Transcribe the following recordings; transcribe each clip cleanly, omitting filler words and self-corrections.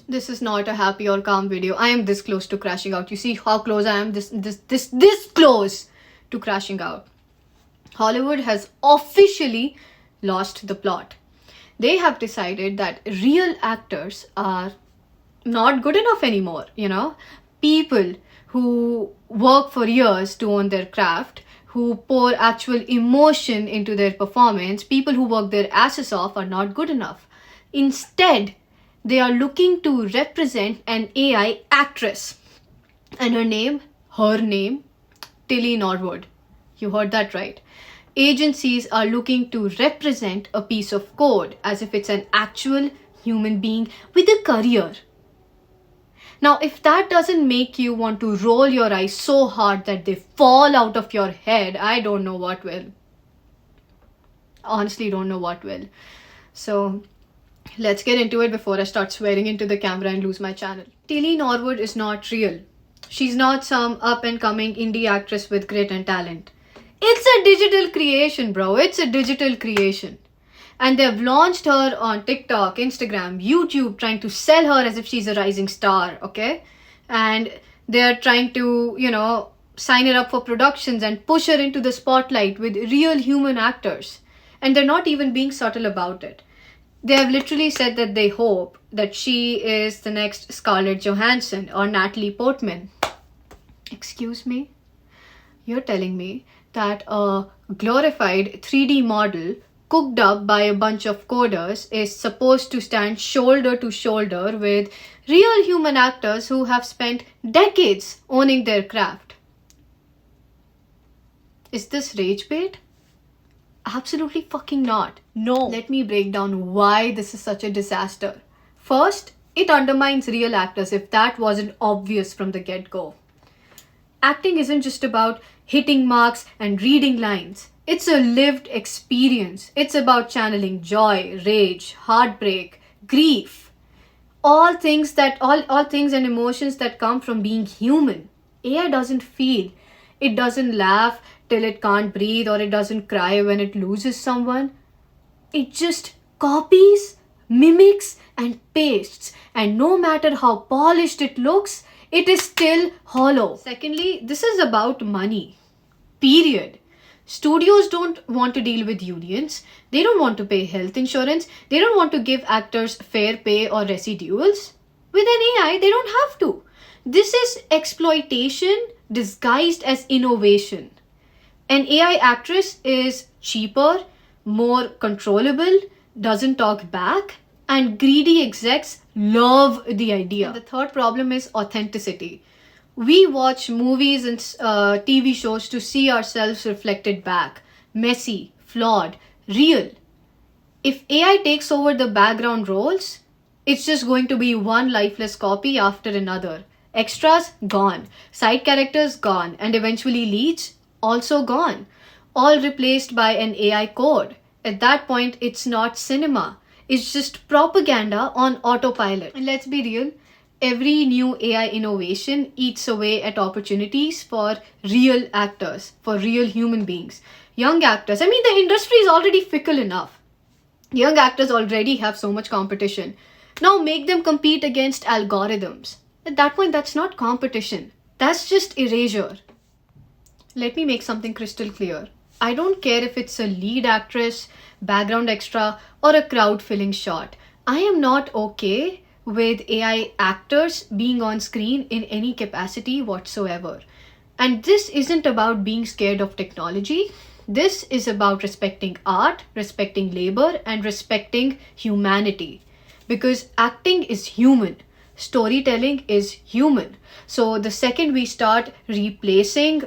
This is not a happy or calm video. I am this close to crashing out. You see how close I am? This close to crashing out. Hollywood has officially lost the plot. They have decided that real actors are not good enough anymore, People who work for years to own their craft, who pour actual emotion into their performance, people who work their asses off are not good enough. Instead, they are looking to represent an AI actress. And her name, Tilly Norwood. You heard that right. Agencies are looking to represent a piece of code as if it's an actual human being with a career. Now, if that doesn't make you want to roll your eyes so hard that they fall out of your head, I don't know what will. Honestly, don't know what will. So, let's get into it before I start swearing into the camera and lose my channel. Tilly Norwood is not real. She's not some up-and-coming indie actress with grit and talent. It's a digital creation, bro. It's a digital creation. And they've launched her on TikTok, Instagram, YouTube, trying to sell her as if she's a rising star, okay? And they're trying to, sign her up for productions and push her into the spotlight with real human actors. And they're not even being subtle about it. They have literally said that they hope that she is the next Scarlett Johansson or Natalie Portman. Excuse me? You're telling me that a glorified 3D model cooked up by a bunch of coders is supposed to stand shoulder to shoulder with real human actors who have spent decades owning their craft. Is this rage bait? Absolutely fucking not. No. Let me break down why this is such a disaster. First, it undermines real actors if that wasn't obvious from the get-go. Acting isn't just about hitting marks and reading lines. It's a lived experience. It's about channeling joy, rage, heartbreak, grief. All things and emotions that come from being human. AI doesn't feel. It doesn't laugh till it can't breathe, or it doesn't cry when it loses someone. It just copies, mimics, and pastes. And no matter how polished it looks, it is still hollow. Secondly, this is about money. Period. Studios don't want to deal with unions. They don't want to pay health insurance. They don't want to give actors fair pay or residuals. With an AI, they don't have to. This is exploitation disguised as innovation. An AI actress is cheaper, more controllable, doesn't talk back, and greedy execs love the idea. And the third problem is authenticity. We watch movies and TV shows to see ourselves reflected back. Messy, flawed, real. If AI takes over the background roles, it's just going to be one lifeless copy after another. Extras, gone. Side characters, gone. And eventually leads, also gone. All replaced by an AI code. At that point, it's not cinema. It's just propaganda on autopilot. And let's be real, every new AI innovation eats away at opportunities for real actors, for real human beings. Young actors, the industry is already fickle enough. Young actors already have so much competition. Now make them compete against algorithms. At that point, that's not competition. That's just erasure. Let me make something crystal clear. I don't care if it's a lead actress, background extra, or a crowd-filling shot. I am not okay with AI actors being on screen in any capacity whatsoever. And this isn't about being scared of technology. This is about respecting art, respecting labor, and respecting humanity. Because acting is human. Storytelling is human. So the second we start replacing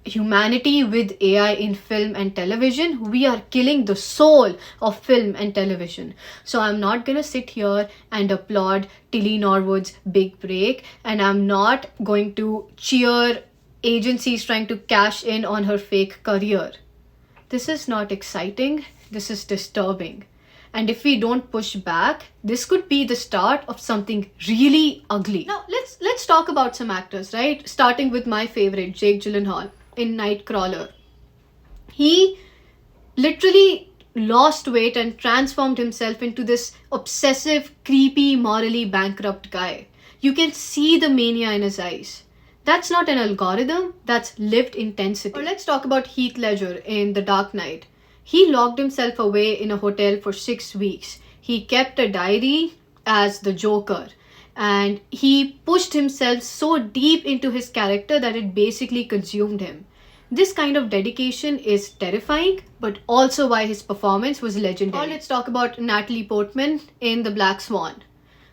humanity with AI in film and television, we are killing the soul of film and television. So I'm not gonna sit here and applaud Tilly Norwood's big break, and I'm not going to cheer agencies trying to cash in on her fake career. This is not exciting. This is disturbing. And if we don't push back, this could be the start of something really ugly. Now, let's talk about some actors, right? Starting with my favorite, Jake Gyllenhaal in Nightcrawler. He literally lost weight and transformed himself into this obsessive, creepy, morally bankrupt guy. You can see the mania in his eyes. That's not an algorithm, that's lived intensity. Or let's talk about Heath Ledger in The Dark Knight. He locked himself away in a hotel for 6 weeks. He kept a diary as the Joker. And he pushed himself so deep into his character that it basically consumed him. This kind of dedication is terrifying, but also why his performance was legendary. Now let's talk about Natalie Portman in The Black Swan.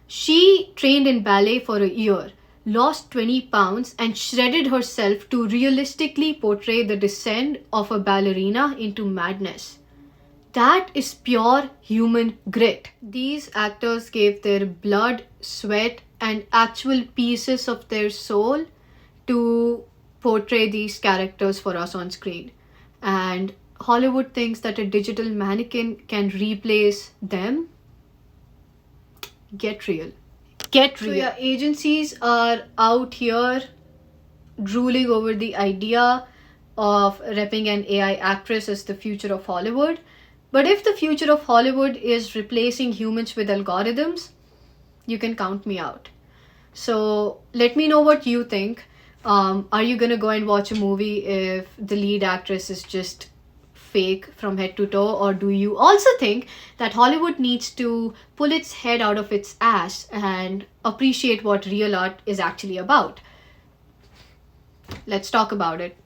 She trained in ballet for a year, lost 20 pounds, and shredded herself to realistically portray the descent of a ballerina into madness. That is pure human grit. These actors gave their blood, sweat, and actual pieces of their soul to portray these characters for us on screen. And Hollywood thinks that a digital mannequin can replace them. Get real. Get real. So yeah, agencies are out here drooling over the idea of repping an AI actress as the future of Hollywood. But if the future of Hollywood is replacing humans with algorithms, you can count me out. So let me know what you think. Are you gonna go and watch a movie if the lead actress is just fake from head to toe? Or do you also think that Hollywood needs to pull its head out of its ass and appreciate what real art is actually about? Let's talk about it.